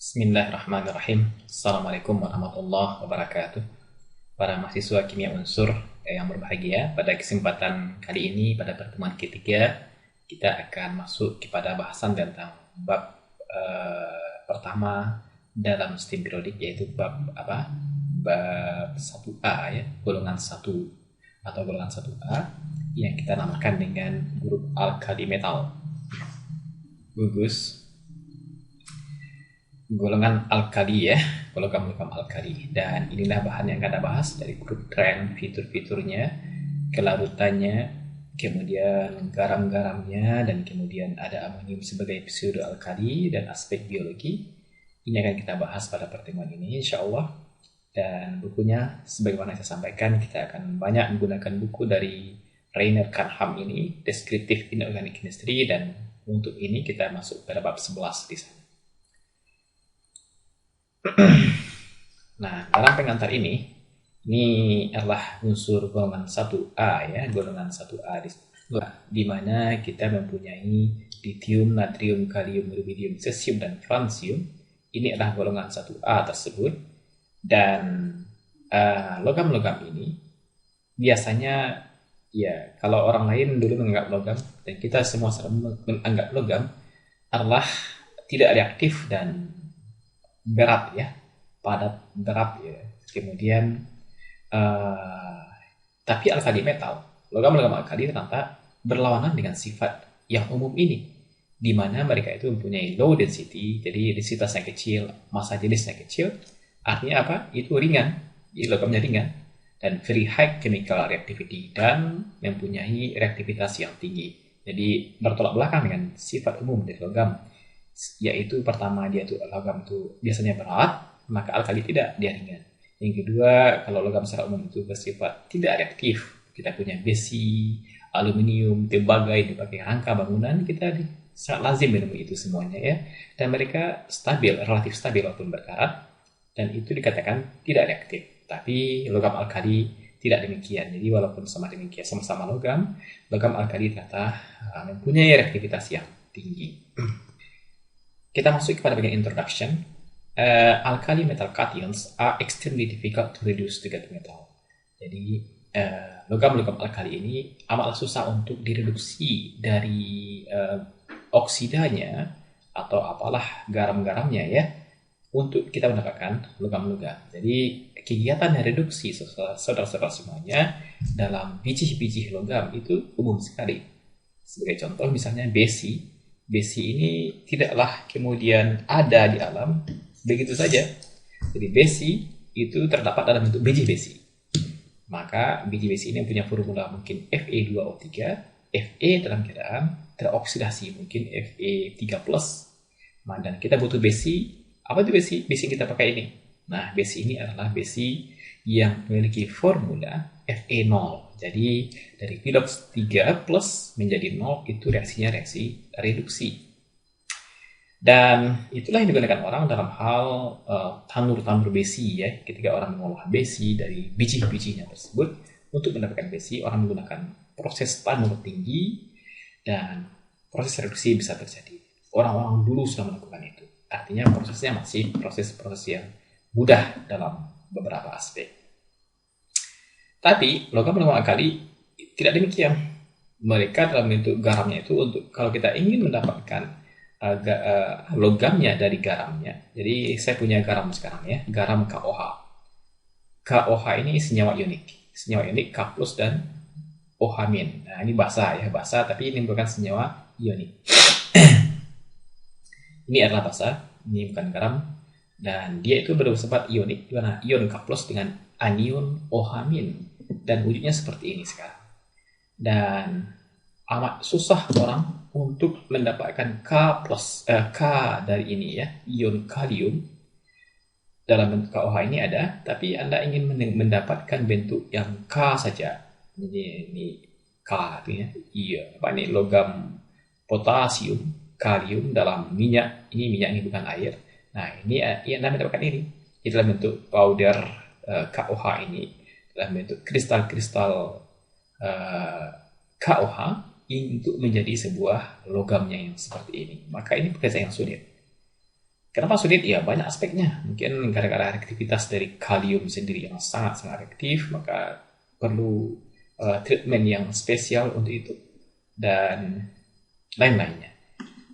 Bismillahirrahmanirrahim. Assalamualaikum warahmatullahi wabarakatuh. Para mahasiswa kimia unsur yang berbahagia, pada kesempatan kali ini, pada pertemuan ketiga, kita akan masuk kepada bahasan tentang bab pertama dalam STEM periodik, yaitu bab apa? Bab 1A ya, golongan 1 atau golongan 1A yang kita namakan dengan grup alkali metal. Gugus golongan alkali ya, logam-logam alkali. Dan inilah bahan yang kita bahas dari grup tren, fitur-fiturnya, kelarutannya, kemudian garam-garamnya, dan kemudian ada amonium sebagai pseudo alkali dan aspek biologi. Ini akan kita bahas pada pertemuan ini insya Allah. Dan bukunya sebagaimana saya sampaikan, kita akan banyak menggunakan buku dari Rainer Canham ini, Descriptive Inorganic Chemistry, dan untuk ini kita masuk pada bab 11 di sana. Nah, dalam pengantar ini adalah unsur golongan 1A ya, golongan 1A di mana kita mempunyai lithium, natrium, kalium, rubidium, cesium, dan francium. Ini adalah golongan 1A tersebut. Dan logam-logam ini biasanya ya, kalau orang lain dulu menganggap logam dan kita semua menganggap logam adalah tidak reaktif dan berat ya, padat, berat ya. Kemudian tapi alkali metal, logam-logam alkali ternyata berlawanan dengan sifat yang umum ini, di mana mereka itu mempunyai low density, jadi densitasnya kecil, massa jenisnya kecil. Artinya apa? Itu ringan, logamnya ringan, dan very high chemical reactivity, dan mempunyai reaktivitas yang tinggi. Jadi bertolak belakang dengan sifat umum dari logam, yaitu pertama dia tuh logam itu biasanya berat, maka alkali tidak, dia ringan. Yang kedua, kalau logam secara umum itu bersifat tidak reaktif, kita punya besi, aluminium, tembaga yang dipakai rangka bangunan, kita sangat lazim menemui itu semuanya ya, dan mereka stabil, relatif stabil walaupun berkarat, dan itu dikatakan tidak reaktif. Tapi logam alkali tidak demikian. Jadi walaupun sama demikian, sama-sama logam alkali ternyata mempunyai reaktivitas yang tinggi. Kita masuk kepada bagian introduction. Alkali metal cations are extremely difficult to reduce to get metal. Jadi logam-logam alkali ini amatlah susah untuk direduksi dari oksidanya atau apalah garam-garamnya ya, untuk kita mendapatkan logam-logam. Jadi kegiatan reduksi saudara-saudara semuanya dalam biji-biji logam itu umum sekali. Sebagai contoh misalnya besi. Besi ini tidaklah kemudian ada di alam begitu saja. Jadi besi itu terdapat dalam bentuk biji besi. Maka biji besi ini punya formula mungkin Fe2O3, Fe dalam keadaan teroksidasi mungkin Fe3+. Dan kita butuh besi. Apa itu besi? Besi yang kita pakai ini. Nah, besi ini adalah besi yang memiliki formula Fe0. Jadi dari pilox 3 plus menjadi 0 itu reaksinya reaksi reduksi. Dan itulah yang digunakan orang dalam hal tanur-tanur besi ya. Ketika orang mengolah besi dari biji-bijinya tersebut untuk mendapatkan besi, orang menggunakan proses tanur tinggi dan proses reduksi bisa terjadi. Orang-orang dulu sudah melakukan itu. Artinya prosesnya masih proses-proses yang mudah dalam beberapa aspek. Tapi logam-logam alkali tidak demikian. Mereka dalam bentuk garamnya itu, untuk kalau kita ingin mendapatkan logamnya dari garamnya. Jadi saya punya garam sekarang ya, garam KOH. KOH ini senyawa ionik. Senyawa ionik K+ dan OH-. Nah, ini basa ya, basa tapi ini bukan senyawa ionik. Ini adalah basa, ini bukan garam. Dan dia itu bersifat ionik, di mana ion K+ dengan anion OH-. Dan wujudnya seperti ini sekarang. Dan amat susah orang untuk mendapatkan K dari ini ya, ion kalium dalam bentuk KOH ini ada, tapi Anda ingin mendapatkan bentuk yang K saja. Ini K artinya iya, apa ini logam potasium, kalium dalam minyak. Ini minyak, ini bukan air. Nah, ini Anda mendapatkan ini. Ini dalam bentuk powder KOH ini, dalam bentuk kristal-kristal KOH untuk menjadi sebuah logamnya yang seperti ini. Maka ini pekerjaan yang sulit. Kenapa sulit? Ya banyak aspeknya. Mungkin gara-gara aktivitas dari kalium sendiri yang sangat-sangat aktif, maka perlu treatment yang spesial untuk itu dan lain-lainnya.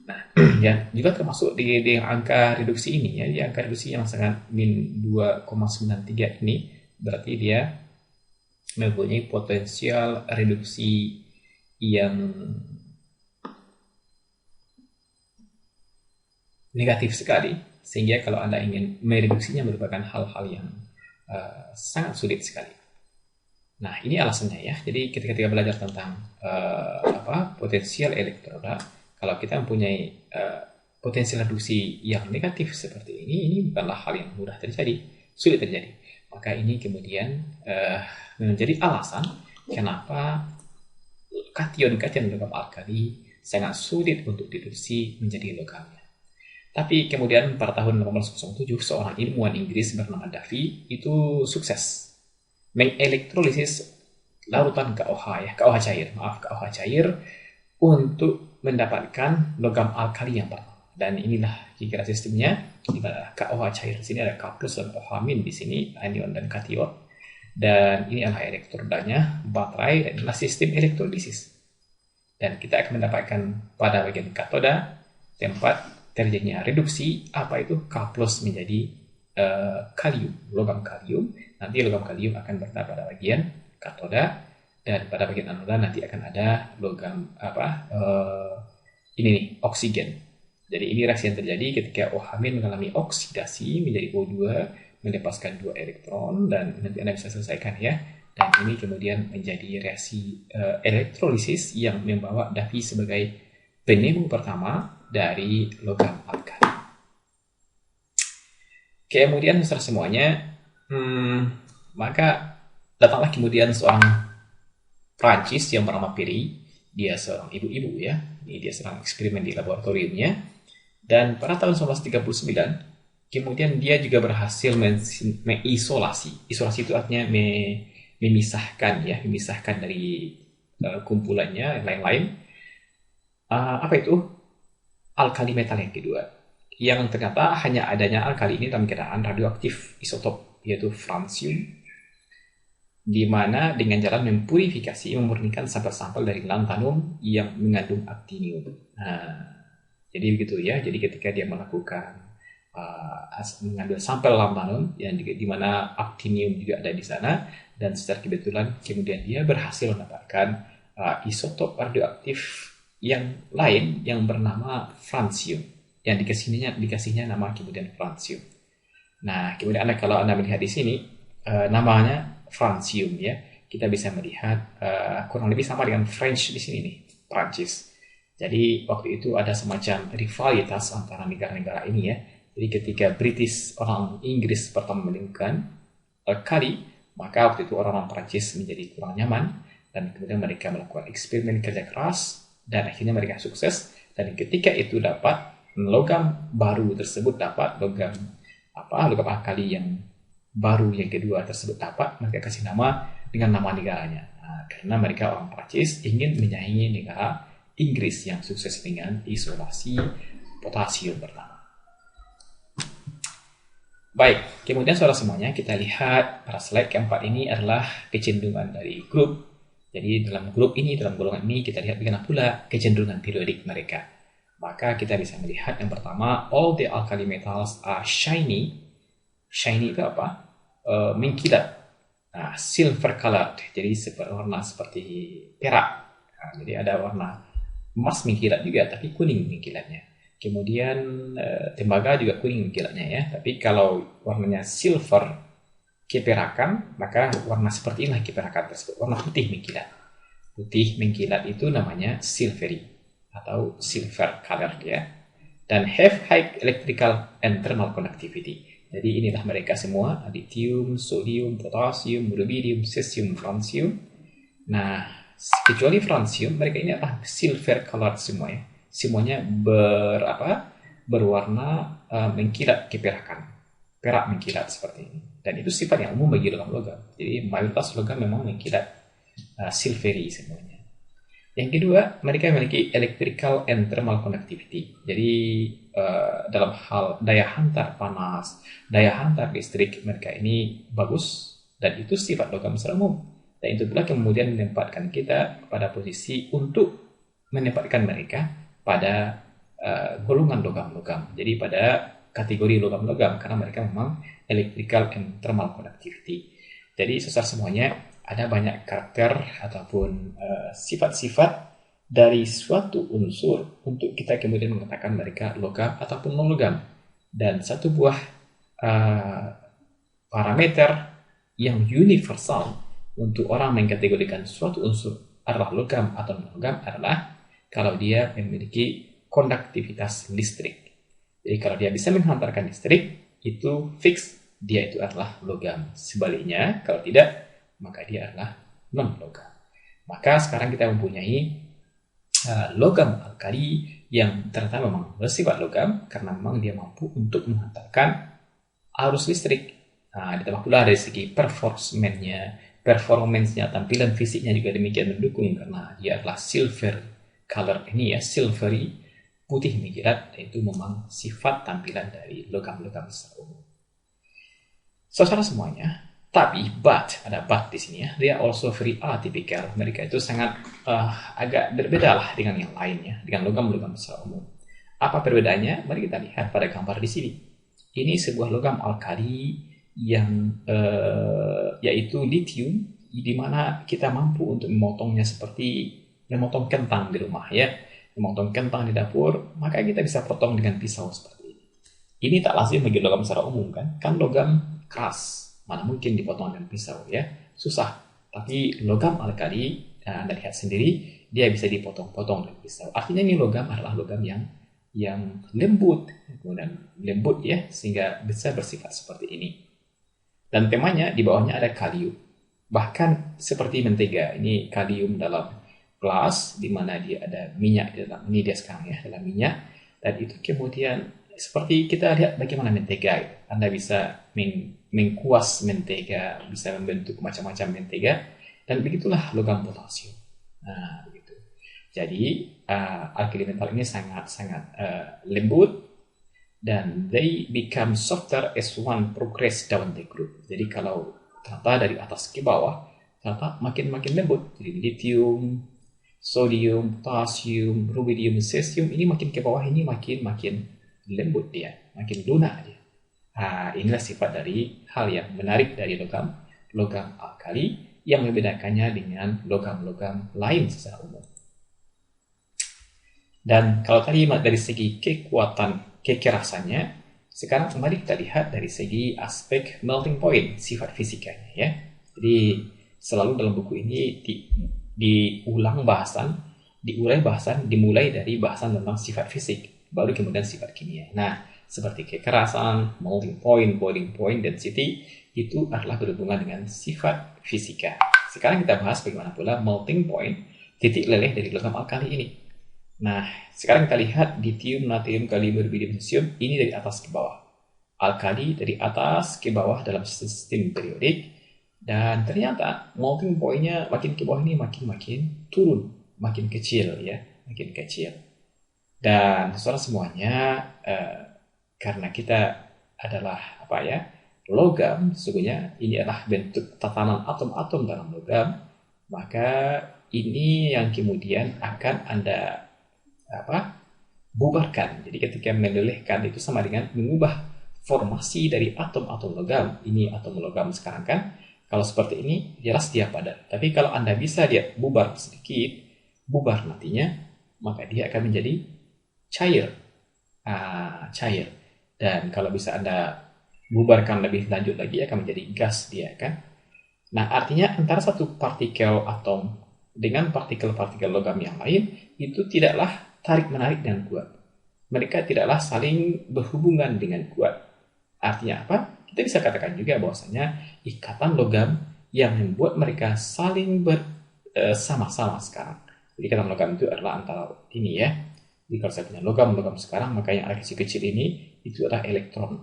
Nah, ya juga termasuk di angka reduksi ini ya, di angka reduksi yang sangat min 2,93 ini berarti dia mempunyai potensial reduksi yang negatif sekali, sehingga kalau Anda ingin mereduksinya merupakan hal-hal yang sangat sulit sekali. Nah, ini alasannya ya. Jadi ketika kita belajar tentang potensial elektroda, kalau kita mempunyai potensial reduksi yang negatif seperti ini bukanlah hal yang mudah terjadi, sulit terjadi. Maka ini kemudian menjadi alasan kenapa kation-kation logam alkali sangat sulit untuk direduksi menjadi logamnya. Tapi kemudian pada tahun 1807 seorang ilmuwan Inggris bernama Davy itu sukses mengelektrolisis larutan KOH KOH cair untuk mendapatkan logam alkali yang pertama. Dan inilah kira-kira sistemnya. Di mana KOH cair di sini ada K+ dan OH- di sini anion dan kation. Dan ini adalah elektrodanya, baterai, dan inilah sistem elektrolisis. Dan kita akan mendapatkan pada bagian katoda tempat terjadinya reduksi apa itu K+ menjadi kalium, logam kalium. Nanti logam kalium akan berada pada bagian katoda, dan pada bagian anoda nanti akan ada logam ini nih, oksigen. Jadi ini reaksi yang terjadi ketika OH- mengalami oksidasi menjadi O2, melepaskan 2 elektron, dan nanti Anda bisa selesaikan ya. Dan ini kemudian menjadi reaksi elektrolisis yang membawa Davy sebagai penemu pertama dari logam alkali. Kemudian setelah semuanya, maka datanglah kemudian seorang Prancis yang bernama Curie. Dia seorang ibu-ibu ya. Ini dia sedang eksperimen di laboratoriumnya. Dan pada tahun 1939, kemudian dia juga berhasil mengisolasi. Isolasi itu artinya memisahkan dari kumpulannya yang lain-lain. Apa itu? Alkali metal yang kedua. Yang ternyata hanya adanya alkali ini dalam keadaan radioaktif isotop, yaitu francium, di mana dengan jalan mempurifikasi, memurnikan sampel-sampel dari lanthanum yang mengandung actinium. Jadi begitu ya. Jadi ketika dia melakukan mengambil sampel lanthanum yang di mana actinium juga ada di sana, dan secara kebetulan kemudian dia berhasil mendapatkan isotop radioaktif yang lain yang bernama francium, yang dikasihnya nama kemudian francium. Nah, kemudian kalau Anda melihat di sini namanya francium ya, kita bisa melihat kurang lebih sama dengan French di sini nih, Prancis. Jadi waktu itu ada semacam rivalitas antara negara-negara ini ya. Jadi ketika British, orang Inggris pertama menemukan alkali, maka waktu itu orang-orang Prancis menjadi kurang nyaman, dan kemudian mereka melakukan eksperimen kerja keras, dan akhirnya mereka sukses. Dan ketika itu dapat logam baru tersebut, dapat logam alkali yang baru yang kedua tersebut dapat, mereka kasih nama dengan nama negaranya. Karena mereka orang Prancis ingin menyaingi negara Inggris yang sukses dengan isolasi potasium pertama. Baik, kemudian saudara semuanya, kita lihat pada slide keempat ini adalah kecenderungan dari grup. Jadi dalam golongan ini kita lihat bagaimana pula kecenderungan periodik mereka. Maka kita bisa melihat yang pertama, all the alkali metals are shiny. Shiny itu apa? Mengkilat. Silver colored, jadi warna seperti perak. Jadi ada warna emas mengkilat juga, tapi kuning mengkilatnya. Kemudian tembaga juga kuning mengkilatnya ya. Tapi kalau warnanya silver, keperakan, maka warna seperti inilah keperakan tersebut. Warna putih mengkilat. Putih mengkilat itu namanya silvery atau silver colored ya. Dan have high electrical and thermal conductivity. Jadi inilah mereka semua, lithium, sodium, potasium, rubidium, cesium, francium. Nah, kecuali francium, mereka ini adalah silver colored semua ya. Semuanya berwarna mengkilat keperakan. Perak mengkilat seperti ini. Dan itu sifat yang umum bagi logam-logam. Jadi mayoritas logam memang mengkilat silvery semuanya. Yang kedua, mereka memiliki electrical and thermal conductivity. Jadi dalam hal daya hantar panas, daya hantar listrik, mereka ini bagus dan itu sifat logam secara umum. Dan itu pula kemudian menempatkan kita pada posisi untuk menempatkan mereka pada golongan logam-logam. Jadi pada kategori logam-logam karena mereka memang electrical and thermal conductivity. Jadi sesar semuanya ada banyak karakter ataupun sifat-sifat dari suatu unsur untuk kita kemudian mengatakan mereka logam ataupun non logam. Dan satu buah parameter yang universal untuk orang mengkategorikan suatu unsur adalah logam atau non logam adalah kalau dia memiliki konduktivitas listrik. Jadi kalau dia bisa menghantarkan listrik, itu fix dia itu adalah logam. Sebaliknya, kalau tidak, maka dia adalah non-logam. Maka sekarang kita mempunyai logam alkali yang ternyata memang bersifat logam karena memang dia mampu untuk menghantarkan arus listrik. Nah, ditambah pula dari segi performance-nya, tampilan fisiknya juga demikian mendukung karena dia adalah silver color ini ya, silvery, putih menjilat, itu memang sifat tampilan dari logam-logam secara umum. Saudara semuanya, tapi ada but di sini ya. Dia also very atypical. Mereka itu sangat agak berbeda lah dengan yang lainnya, dengan logam-logam secara umum. Apa perbedaannya? Mari kita lihat pada gambar di sini. Ini sebuah logam alkali yang yaitu lithium, di mana kita mampu untuk memotongnya seperti memotong kentang di rumah ya, memotong kentang di dapur, maka kita bisa potong dengan pisau seperti ini. Ini tak lazim bagi logam secara umum kan logam keras, mana mungkin dipotong dengan pisau ya, susah. Tapi logam alkali, Anda lihat sendiri, dia bisa dipotong-potong dengan pisau. Artinya ini logam adalah logam yang lembut, kemudian lembut ya, sehingga bisa bersifat seperti ini. Dan temanya di bawahnya ada kalium, bahkan seperti mentega. Ini kalium dalam gelas, di mana dia ada minyak di dalam. Ini dia sekarang ya, dalam minyak. Dan itu kemudian seperti kita lihat bagaimana mentega. Anda bisa mengkuas mentega, bisa membentuk macam-macam mentega, dan begitulah logam potasium. Nah, begitu. Jadi alkali metal ini sangat-sangat lembut, dan they become softer as one progress down the group. Jadi kalau ternyata dari atas ke bawah, ternyata makin lembut. Jadi lithium, sodium, potasium, rubidium, cesium ini makin ke bawah ini makin lembut dia, makin lunak dia. Inilah sifat dari hal yang menarik dari logam alkali yang membedakannya dengan logam-logam lain secara umum. Dan kalau tadi dari segi kekuatan, kekerasannya, sekarang mari kita lihat dari segi aspek melting point, sifat fisikanya ya. Jadi selalu dalam buku ini diurai bahasan dimulai dari bahasan tentang sifat fisik, baru kemudian sifat kimia. Nah, seperti kekerasan, melting point, boiling point, density, itu adalah berhubungan dengan sifat fisika. Sekarang kita bahas bagaimana pula melting point, titik leleh dari logam alkali ini. Nah, sekarang kita lihat lithium, natrium, kalium, rubidium, cesium, ini dari atas ke bawah. Alkali dari atas ke bawah dalam sistem periodik. Dan ternyata melting point-nya makin ke bawah ini makin turun, makin kecil ya, makin kecil. Dan saudara semuanya, karena kita adalah logam, sesungguhnya ini adalah bentuk tatanan atom-atom dalam logam, maka ini yang kemudian akan Anda bubarkan. Jadi ketika melelehkan itu sama dengan mengubah formasi dari atom-atom logam. Ini atom logam sekarang kan, kalau seperti ini jelas dia padat. Tapi kalau Anda bisa dia bubar sedikit, bubar nantinya, maka dia akan menjadi cair. Cair. Dan kalau bisa Anda bubarkan lebih lanjut lagi, akan menjadi gas dia kan. Nah, artinya antara satu partikel atom dengan partikel-partikel logam yang lain itu tidaklah tarik-menarik dengan kuat. Mereka tidaklah saling berhubungan dengan kuat. Artinya apa? Kita bisa katakan juga bahwasanya ikatan logam yang membuat mereka saling bersama-sama sekarang. Jadi ikatan logam itu adalah antara ini ya. Jadi kalau saya punya logam sekarang, maka yang ada kecil-kecil ini itu adalah elektron.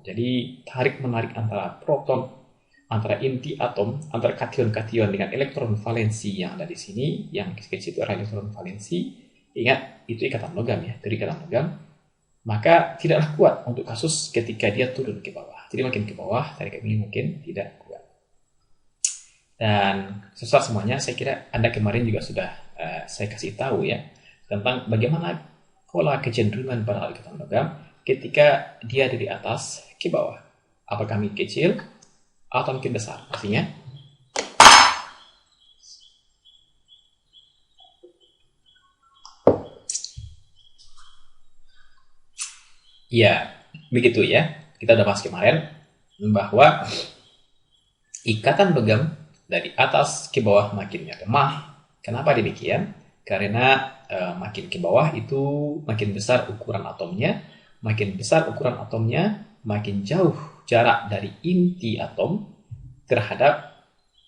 Jadi tarik-menarik antara proton antara inti atom, antara kation-kation dengan elektron valensi yang ada di sini, yang kecil itu adalah elektron valensi. Ingat, itu ikatan logam ya, dari ikatan logam. Maka tidaklah kuat untuk kasus ketika dia turun ke bawah. Jadi makin ke bawah, tarikan ini mungkin tidak kuat. Dan susah semuanya, saya kira Anda kemarin juga sudah saya kasih tahu ya, tentang bagaimana pola kecenderungan pada ikatan logam ketika dia dari atas ke bawah. Apakah makin kecil atau makin besar? Artinya, ya begitu ya. Kita udah bahas kemarin bahwa ikatan logam dari atas ke bawah makin lemah. Kenapa demikian? Karena makin ke bawah itu makin besar ukuran atomnya, makin besar ukuran atomnya, makin jauh jarak dari inti atom terhadap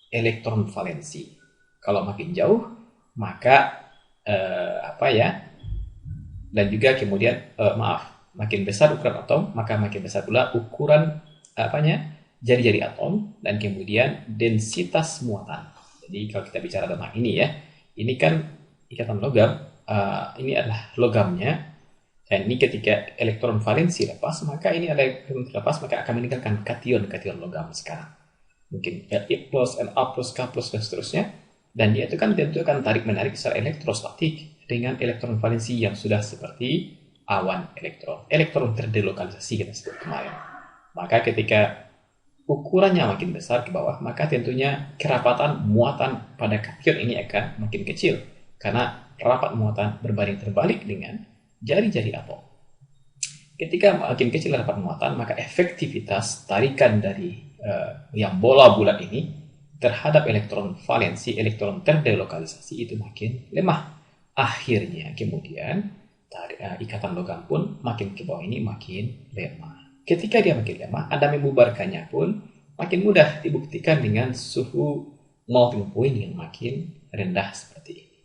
elektron valensi. Kalau makin jauh, maka dan juga kemudian makin besar ukuran atom, maka makin besar pula ukuran jari-jari atom dan kemudian densitas muatan. Jadi kalau kita bicara tentang ini ya, ini kan ikatan logam, ini adalah logamnya, dan ini ketika elektron valensi lepas, maka ini ada elektron lepas, maka akan meninggalkan kation logam sekarang. Mungkin Li+, Na+, K+, dan seterusnya. Dan dia itu kan tentu akan tarik-menarik secara elektrostatik dengan elektron valensi yang sudah seperti awan elektron. Elektron terdelokalisasi kita sebut kemarin. Maka ketika ukurannya makin besar ke bawah, maka tentunya kerapatan muatan pada kation ini akan makin kecil. Karena rapat muatan berbanding terbalik dengan jari-jari atom. Ketika makin kecil rapat muatan, maka efektivitas tarikan dari yang bola bulat ini terhadap elektron valensi, elektron terdelokalisasi itu makin lemah. Akhirnya kemudian ikatan logam pun makin ke bawah ini makin lemah. Ketika dia makin lemah, Anda membubarkannya pun makin mudah dibuktikan dengan suhu melting point yang makin rendah seperti ini.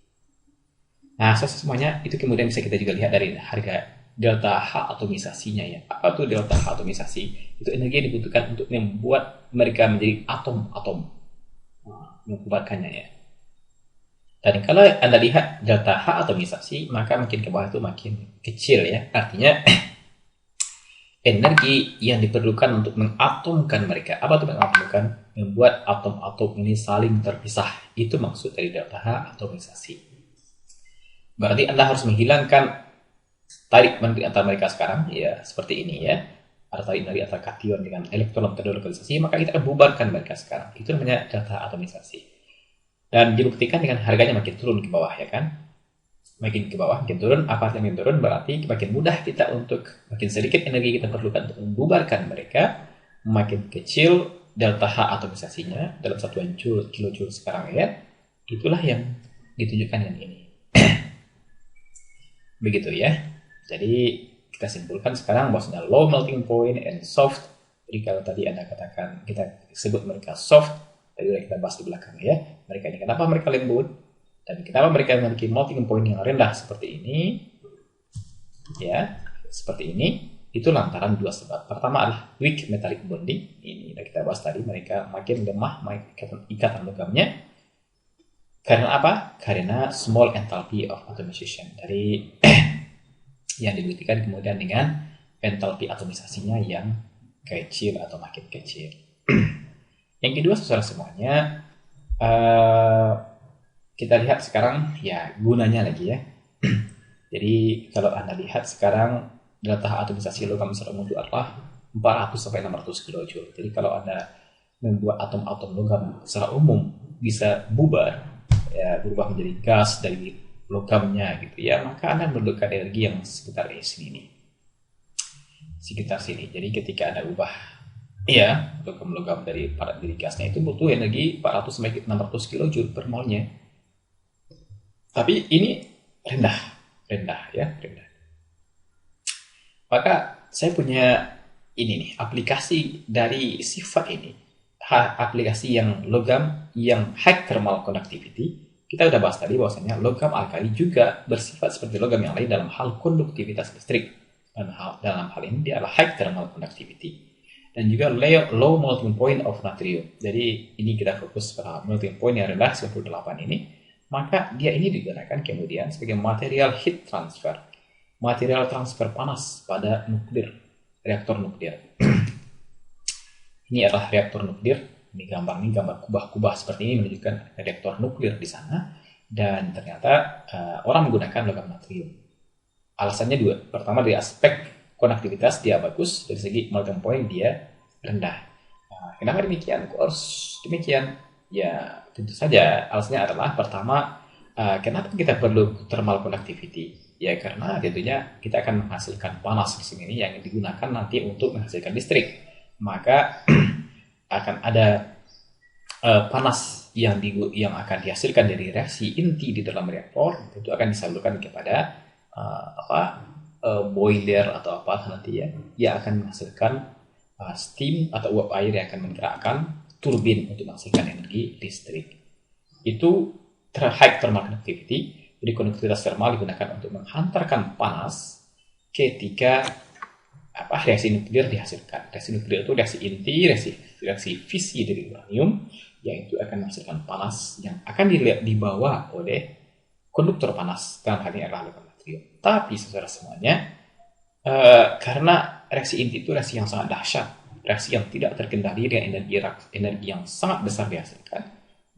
Nah, semuanya itu kemudian bisa kita juga lihat dari harga delta H atomisasinya ya. Apa itu delta H atomisasi? Itu energi yang dibutuhkan untuk membuat mereka menjadi atom-atom. Membuatkannya ya. Dan kalau Anda lihat delta H atomisasi, maka makin ke bawah itu makin kecil ya. Artinya energi yang diperlukan untuk mengatomkan mereka. Apa itu mengatomkan? Membuat atom-atom ini saling terpisah. Itu maksud dari delta H atomisasi. Berarti Anda harus menghilangkan tarik menarik antara mereka sekarang, ya seperti ini ya. Ada tarik menarik antara kation dengan elektron terdelokalisasi, maka kita akan bubarkan mereka sekarang. Itu namanya delta atomisasi. Dan dibuktikan dengan harganya makin turun ke bawah ya kan. Makin ke bawah, makin turun. Apa yang makin turun berarti makin mudah kita untuk, makin sedikit energi kita perlukan untuk membubarkan mereka. Makin kecil delta H atomisasinya dalam satuan kilojoule sekarang ya. Itulah yang ditunjukkan dengan ini. Begitu ya. Jadi kita simpulkan sekarang bahwasanya low melting point and soft. Jadi kalau tadi Anda katakan, kita sebut mereka soft, tadi sudah kita bahas di belakang ya. Mereka ini kenapa mereka lembut dan kenapa mereka memiliki melting point yang rendah seperti ini? Ya, seperti ini. Itu lantaran dua sebab. Pertama adalah weak metallic bonding. Ini sudah kita bahas tadi, mereka makin lemah ikatan logamnya. Karena apa? Karena small enthalpy of atomization. Dari yang dibuktikan kemudian dengan enthalpy atomisasinya yang kecil atau makin kecil. Yang kedua, saudara semuanya, kita lihat sekarang ya gunanya lagi ya. Jadi kalau Anda lihat sekarang delta atomisasi logam secara umum itu adalah 400 sampai 600 kilojoule. Jadi kalau Anda membuat atom-atom logam secara umum bisa bubar, ya, berubah menjadi gas dari logamnya gitu ya, maka Anda memerlukan energi yang sekitar sini nih. Sekitar sini. Jadi ketika Anda ubah ya logam dari padat jadi gasnya, itu butuh energi 400 sampai 600 kilojoule per molnya. Tapi ini rendah ya. Maka saya punya ini nih, aplikasi dari sifat ini. Aplikasi yang logam yang high thermal conductivity. Kita udah bahas tadi bahwasanya logam alkali juga bersifat seperti logam yang lain dalam hal konduktivitas listrik. Dan dalam hal ini dia adalah high thermal conductivity. dan juga low melting point of natrium. Jadi ini kita fokus pada melting point yang rendah 98 ini, maka dia ini digunakan kemudian sebagai material heat transfer, material transfer panas pada nuklir, reaktor nuklir. Ini adalah reaktor nuklir. Ini gambar kubah-kubah seperti ini menunjukkan reaktor nuklir di sana, dan ternyata orang menggunakan logam natrium. Alasannya dua. Pertama, dari aspek konektivitas dia bagus, dari segi melting point dia rendah. Kenapa demikian? Kok harus demikian? Ya, tentu saja alasannya adalah pertama, kenapa kita perlu thermal conductivity? Ya, karena tentunya kita akan menghasilkan panas di sini yang digunakan nanti untuk menghasilkan listrik. Maka akan ada panas yang akan dihasilkan dari reaksi inti di dalam reaktor, itu akan disalurkan kepada boiler atau apa nanti ya, yang akan menghasilkan steam atau uap air yang akan menggerakkan turbin untuk menghasilkan energi listrik. Itu high thermal conductivity. Jadi konduktivitas thermal digunakan untuk menghantarkan panas ketika reaksi nuklir dihasilkan. Reaksi nuklir itu reaksi inti, reaksi fisi dari uranium, yang itu akan menghasilkan panas yang akan dibawa oleh konduktor panas, dalam hal ini adalah logam natrium. Tapi saudara semuanya, karena reaksi inti itu reaksi yang sangat dahsyat, reaksi yang tidak terkendali dengan energi yang sangat besar dihasilkan,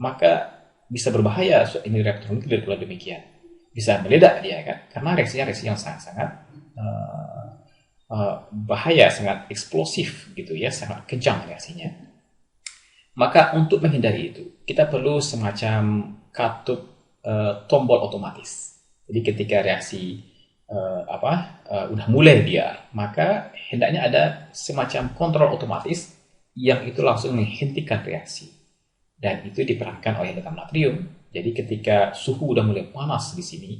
maka bisa berbahaya ini reaktor nuklir kalau demikian. Bisa meledak dia kan, karena reaksi yang sangat-sangat bahaya, sangat eksplosif gitu ya, sangat kejam reaksinya. Maka untuk menghindari itu, kita perlu semacam katup tombol otomatis. Jadi ketika reaksi udah mulai biar, maka hendaknya ada semacam kontrol otomatis yang itu langsung menghentikan reaksi. Dan itu diperankan oleh logam natrium. Jadi ketika suhu udah mulai panas di sini,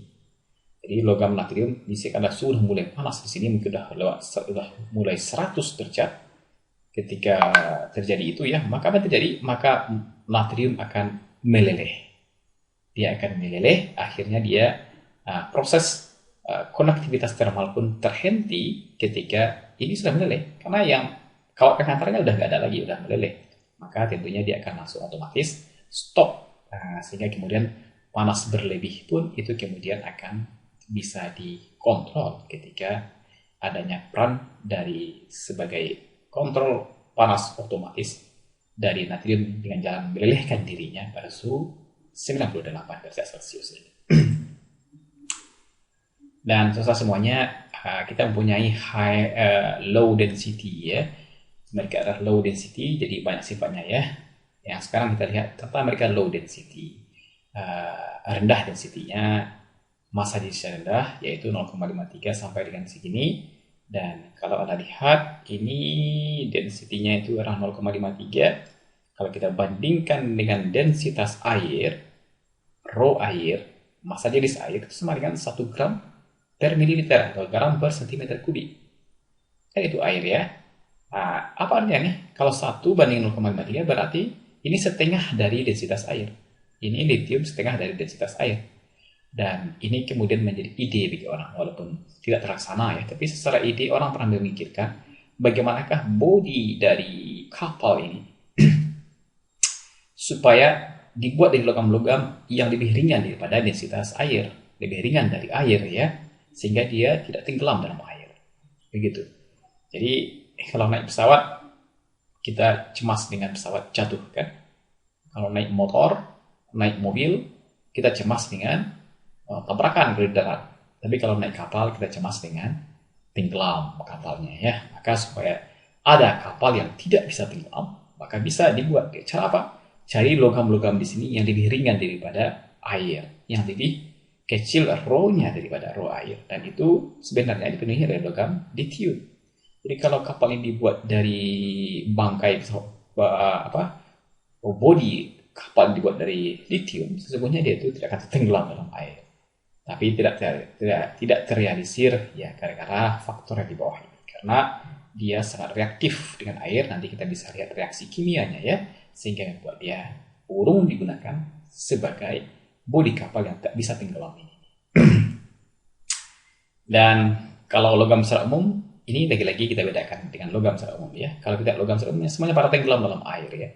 jadi logam natrium karena suhu udah mulai panas di sini, mungkin udah mulai 100 derajat. Ketika terjadi itu ya, maka apa terjadi? Maka natrium akan meleleh. Dia akan meleleh, akhirnya dia proses konektivitas thermal pun terhenti ketika ini sudah meleleh. Karena yang kawat penghantarnya udah nggak ada lagi, udah meleleh. Maka tentunya dia akan langsung otomatis stop. Sehingga kemudian panas berlebih pun itu kemudian akan bisa dikontrol ketika adanya peran dari sebagai kontrol panas otomatis dari natrium dengan jalan melelehkan dirinya pada suhu 98 derajat Celcius ini. Dan selesai semuanya, kita mempunyai low density ya. Mereka adalah low density, jadi banyak sifatnya ya. Yang sekarang kita lihat tentang mereka low density. Rendah density-nya, massa jenisnya rendah, yaitu 0,53 sampai dengan segini. Dan kalau Anda lihat, ini density-nya itu adalah 0,53. Kalau kita bandingkan dengan densitas air, rho air, massa jenis air itu sama dengan 1 gram per mililiter atau gram per centimeter kubik. Kan itu air ya. Apa artinya nih? Kalau 1 banding 0,53 berarti ini setengah dari densitas air. Ini lithium setengah dari densitas air. Dan ini kemudian menjadi ide bagi orang, walaupun tidak terlaksana ya. Tapi secara ide orang pernah memikirkan bagaimanakah bodi dari kapal ini supaya dibuat dari logam-logam yang lebih ringan daripada densitas air, lebih ringan dari air ya, sehingga dia tidak tenggelam dalam air. Begitu. Jadi kalau naik pesawat, kita cemas dengan pesawat jatuh kan. Kalau naik motor, naik mobil, kita cemas dengan tabrakan dari darat. Tapi kalau naik kapal, kita cemas dengan tenggelam kapalnya ya. Maka supaya ada kapal yang tidak bisa tenggelam, maka bisa dibuat. Cara apa? Cari logam-logam di sini yang lebih ringan daripada air, yang lebih kecil rho-nya daripada rho air. Dan itu sebenarnya dipenuhi oleh logam lithium. Jadi kalau kapal ini dibuat dari bangkai bodi kapal dibuat dari lithium, sesungguhnya dia itu tidak akan tenggelam dalam air. Tapi tidak terrealisir ya gara-gara faktor yang di bawah ini. Karena dia sangat reaktif dengan air, nanti kita bisa lihat reaksi kimianya ya, sehingga membuat dia urung digunakan sebagai bodi kapal yang tak bisa tenggelam ini. Dan kalau logam secara umum ini lagi-lagi kita bedakan dengan logam secara umum ya. Kalau kita logam secara umum, semuanya pada tenggelam dalam air ya.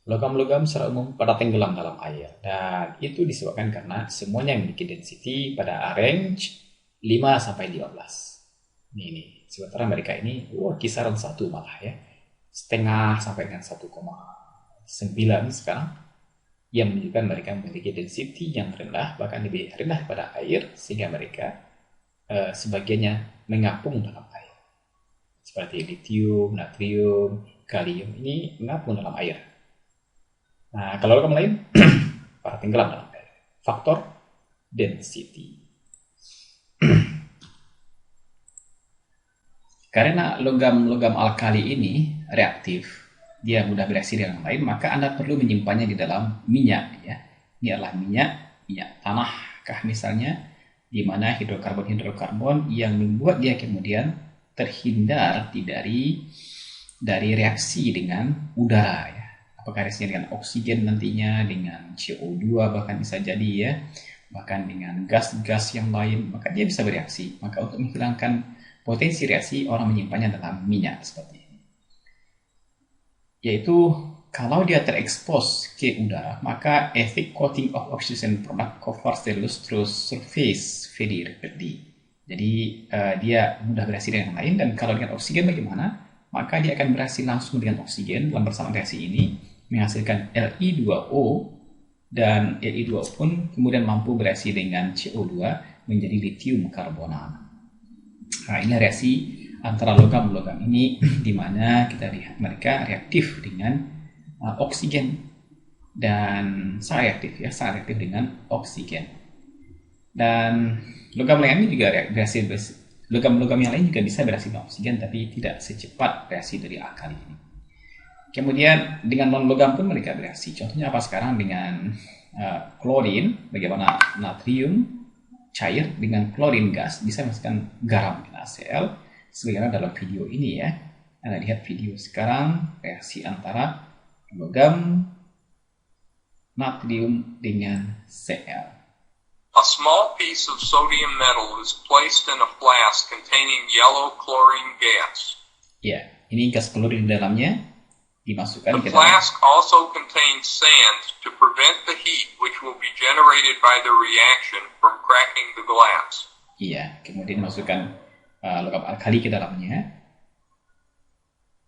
Logam-logam secara umum pada tenggelam dalam air. Dan itu disebabkan karena semuanya memiliki density pada range 5 sampai 15. Ini. Sementara mereka ini kisaran 1 malah ya. Setengah sampai dengan 1,9 sekarang. Yang menunjukkan mereka memiliki density yang rendah, bahkan lebih rendah pada air, sehingga mereka sebagiannya mengapung dalam air. Seperti litium, natrium, kalium ini mengapung dalam air. Nah, kalau logam lain para tenggelam dalam air. Faktor density. Karena logam-logam alkali ini reaktif, dia mudah bereaksi dengan lain, maka Anda perlu menyimpannya di dalam minyak ya. Ini adalah minyak tanah kah misalnya, di mana hidrokarbon yang membuat dia kemudian terhindar dari reaksi dengan udara ya. Apakah reaksinya dengan oksigen nantinya, dengan CO2 bahkan bisa jadi ya, bahkan dengan gas-gas yang lain, maka dia bisa bereaksi. Maka untuk menghilangkan potensi reaksi, orang menyimpannya dalam minyak seperti ini. Yaitu kalau dia terekspos ke udara, maka a thick coating of oxygen product covers the lustrous surface very rapidly. Jadi dia mudah bereaksi dengan yang lain, dan kalau dengan oksigen bagaimana? Maka dia akan bereaksi langsung dengan oksigen dalam bersamaan reaksi ini, menghasilkan Li2O, dan Li2O pun kemudian mampu bereaksi dengan CO2 menjadi lithium karbonat. Nah, ini reaksi antara logam-logam ini di mana kita lihat mereka reaktif dengan oksigen dan sangat reaktif dengan oksigen. Dan logam lain ini juga reaksi logam-logam yang lain juga bisa bereaksi dengan oksigen, tapi tidak secepat reaksi dari alkali ini. Kemudian dengan non-logam pun mereka bereaksi. Contohnya apa sekarang dengan klorin, bagaimana natrium cair dengan klorin gas bisa menghasilkan garam NaCl, sebagaimana dalam video ini ya. Anda lihat video sekarang reaksi antara logam natrium dengan Cl. A small piece of sodium metal is placed in a flask containing yellow chlorine gas. Ya, ini gas klorin di dalamnya dimasukkan The ke dalam. flask also contains sand to prevent the heat which will be generated by the reaction from cracking the glass. Iya, kemudian masukkan logam alkali ke dalamnya.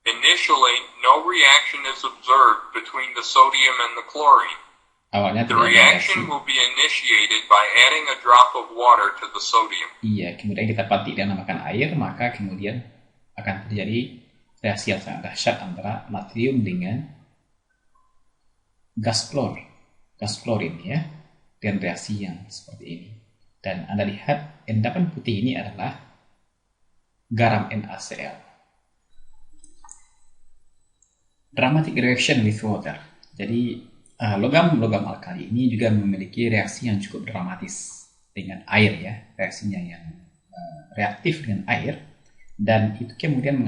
Initially, no reaction is observed between the sodium and the chlorine. Awalnya The tidak ada reaksi. reaction will be initiated by adding a drop of water to the sodium. Iya, kemudian kita patik dan namakan air, maka kemudian akan terjadi reaksi yang sangat dahsyat antara natrium dengan gas klorin ya, dan reaksi yang seperti ini. Dan Anda lihat endapan putih ini adalah garam NaCl. Dramatic reaction with water. Jadi logam-logam alkali ini juga memiliki reaksi yang cukup dramatis dengan air ya, reaksinya yang reaktif dengan air, dan itu kemudian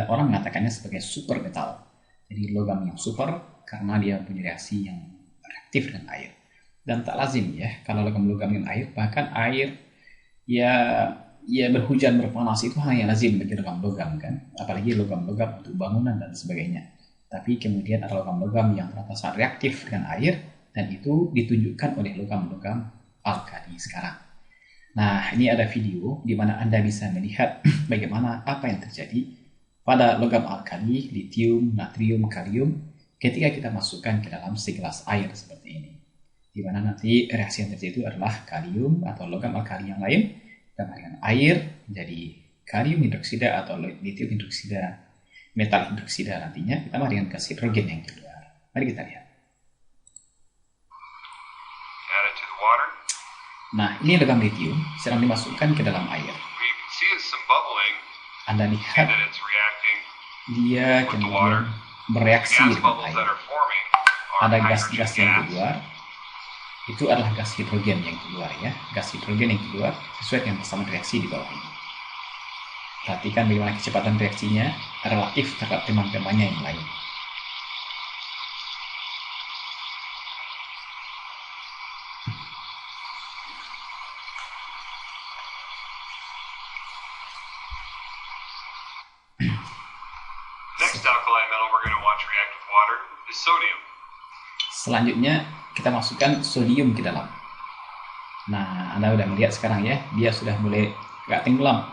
orang mengatakannya sebagai super metal. Jadi logam yang super karena dia punya reaksi yang reaktif dengan air. Dan tak lazim ya kalau logam-logam dengan air, bahkan air ya berhujan berpanas itu hanya lazim bagi logam-logam kan, apalagi logam-logam untuk bangunan dan sebagainya. Tapi kemudian ada logam-logam yang ternyata sangat reaktif dengan air, dan itu ditunjukkan oleh logam-logam alkali sekarang. Nah, ini ada video di mana Anda bisa melihat bagaimana apa yang terjadi pada logam alkali, litium, natrium, kalium ketika kita masukkan ke dalam segelas air seperti ini. Di mana nanti reaksi yang terjadi itu adalah kalium atau logam alkali yang lain ditambah dengan air menjadi kalium hidroksida atau litium hidroksida, metal hidroksida nantinya ditambah dengan gas hidrogen yang keluar. Mari kita lihat. Add it to the water. Nah, ini logam litium sedang dimasukkan ke dalam air. We can see some bubbling. Anda lihat That it's reacting. dia kemudian bereaksi Gas dengan bubbles air. that are forming Ada are gas-gas hydrogen yang gas. keluar. Itu adalah gas hidrogen yang keluar ya. Gas hidrogen yang keluar sesuai dengan persamaan reaksi di bawah ini. Perhatikan bagaimana kecepatan reaksinya relatif terhadap teman-temannya yang lain. Next alkali metal we're going to watch react with water is sodium. Selanjutnya kita masukkan sodium ke dalam. Nah, Anda udah melihat sekarang ya, dia sudah mulai agak tenggelam.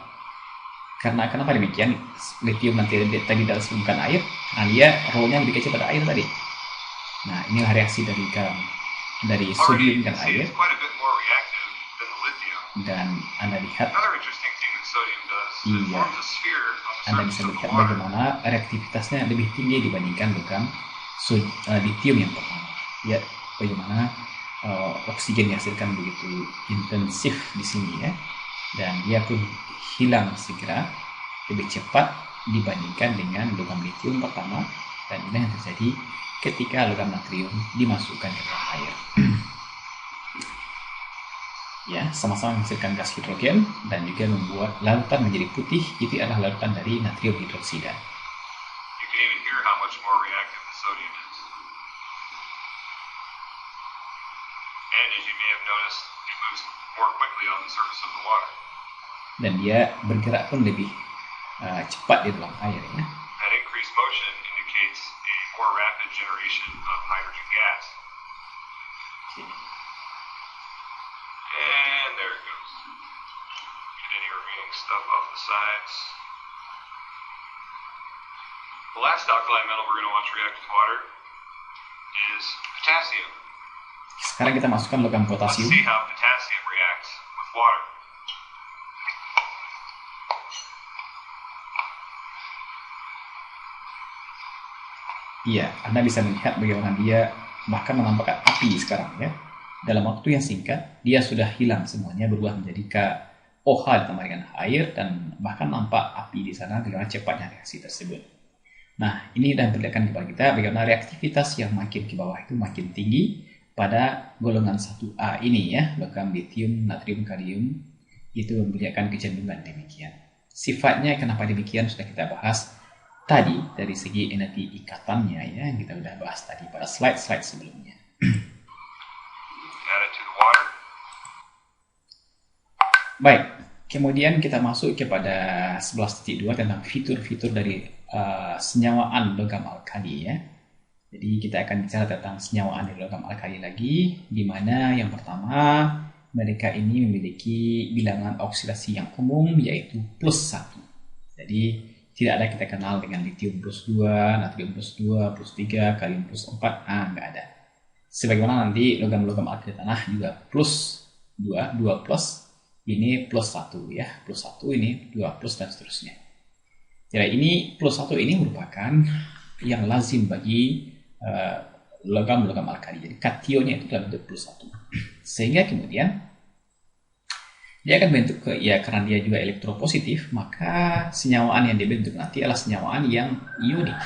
Karena kenapa demikian? Lithium nanti tadi diselumkan air, karena dia role-nya lebih kecil pada air tadi. Nah, inilah reaksi dari sodium dan air. Quite a bit more reactive than the lithium. Dan Anda lihat, Another interesting thing that sodium does is it forms a sphere on the Anda surface bisa of the lihat water. bagaimana reaktivitasnya lebih tinggi dibandingkan logam lithium yang pertama. Lihat bagaimana oksigen dihasilkan begitu intensif di sini ya, dan dia pun hilang segera lebih cepat dibandingkan dengan logam lithium pertama, dan ini yang terjadi ketika logam natrium dimasukkan ke dalam air. Ya, sama-sama menghasilkan gas hidrogen dan juga membuat lautan menjadi putih. Itu adalah lautan dari natrium hidroksida. You can even hear how much more reactive the sodium is. And as you may have noticed, it moves more quickly on the surface of the water. Dan dia bergerak pun lebih cepat di dalam air ya. That increased motion indicates a more rapid generation of hydrogen gas. Okay. And there it goes. Get any remaining stuff off the sides. The last alkali metal we're going to watch react with water is potassium. Sekarang kita masukkan logam Let's potasium. see how potassium reacts with water. Iya, Anda bisa melihat bagaimana dia bahkan menampakkan api sekarang ya. Dalam waktu yang singkat, dia sudah hilang semuanya, berubah menjadi KOH ditambah dengan air, dan bahkan nampak api di sana, bagaimana cepatnya reaksi tersebut. Nah, ini dan perlihatkan kepada kita bagaimana reaktivitas yang makin ke bawah itu makin tinggi pada golongan 1A ini ya, logam lithium, natrium, kalium, itu memperlihatkan kecenderungan demikian. Sifatnya kenapa demikian sudah kita bahas tadi dari segi energi ikatannya ya, yang kita sudah bahas tadi pada slide-slide sebelumnya. Add it to the water. Baik, kemudian kita masuk kepada 11.2 tentang fitur-fitur dari senyawaan logam alkali ya. Jadi kita akan bicara tentang senyawaan dari logam alkali lagi, di mana yang pertama mereka ini memiliki bilangan oksidasi yang umum yaitu +1. Jadi tidak ada kita kenal dengan lithium +2, natrium +2, +3, kalium +4, nggak ada. Sebagaimana nanti logam-logam alkali tanah juga +2, 2 plus, ini +1 ya, +1 ini 2 plus dan seterusnya. Jadi ini +1 ini merupakan yang lazim bagi logam-logam alkali. Jadi kationnya itu dalam bentuk +1. Sehingga kemudian dia akan bentuk karena dia juga elektropositif, maka senyawaan yang dibentuk nanti adalah senyawaan yang ionik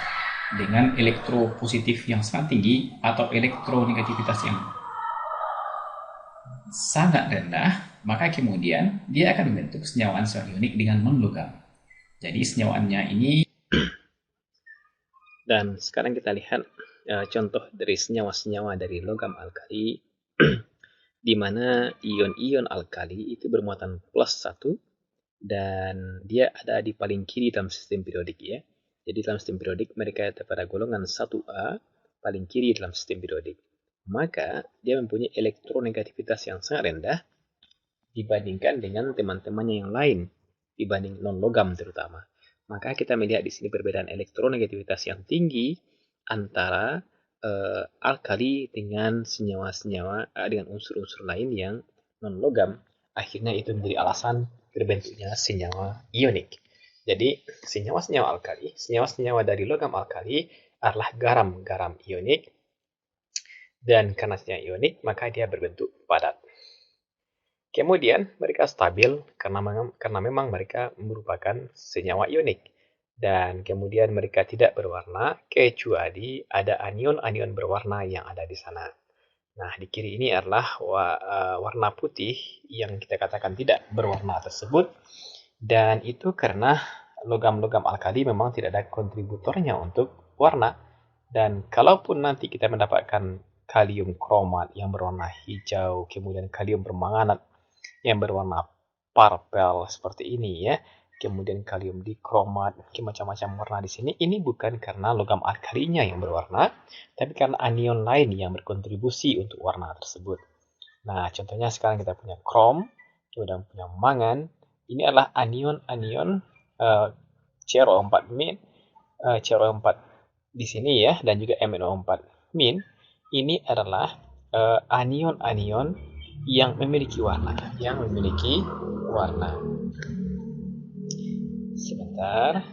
dengan elektropositif yang sangat tinggi atau elektronegativitas yang sangat rendah, maka kemudian dia akan membentuk senyawaan ionik dengan non-logam. Jadi senyawaannya ini, dan sekarang kita lihat contoh dari senyawa-senyawa dari logam alkali di mana ion-ion alkali itu bermuatan +1 dan dia ada di paling kiri dalam sistem periodik ya. Jadi dalam sistem periodik mereka ada pada golongan 1A paling kiri dalam sistem periodik. Maka dia mempunyai elektronegativitas yang sangat rendah dibandingkan dengan teman-temannya yang lain, dibanding non-logam terutama. Maka kita melihat di sini perbedaan elektronegativitas yang tinggi antara alkali dengan senyawa-senyawa dengan unsur-unsur lain yang non-logam. Akhirnya itu menjadi alasan terbentuknya senyawa ionik. Jadi senyawa-senyawa alkali, senyawa-senyawa dari logam alkali adalah garam-garam ionik, dan karena senyawa ionik maka dia berbentuk padat. Kemudian mereka stabil karena memang mereka merupakan senyawa ionik. Dan kemudian mereka tidak berwarna kecuali ada anion-anion berwarna yang ada di sana. Nah, di kiri ini adalah warna putih yang kita katakan tidak berwarna tersebut. Dan itu karena logam-logam alkali memang tidak ada kontributornya untuk warna. Dan kalaupun nanti kita mendapatkan kalium kromat yang berwarna hijau, kemudian kalium permanganat yang berwarna purple seperti ini ya, kemudian kalium dikromat, macam-macam warna di sini. Ini bukan karena logam alkalinya yang berwarna, tapi karena anion lain yang berkontribusi untuk warna tersebut. Nah, contohnya sekarang kita punya krom, kemudian punya mangan. Ini adalah anion-anion CrO4-min, CrO4 di sini ya, dan juga MnO4-min. Ini adalah anion-anion yang memiliki warna, Sebentar.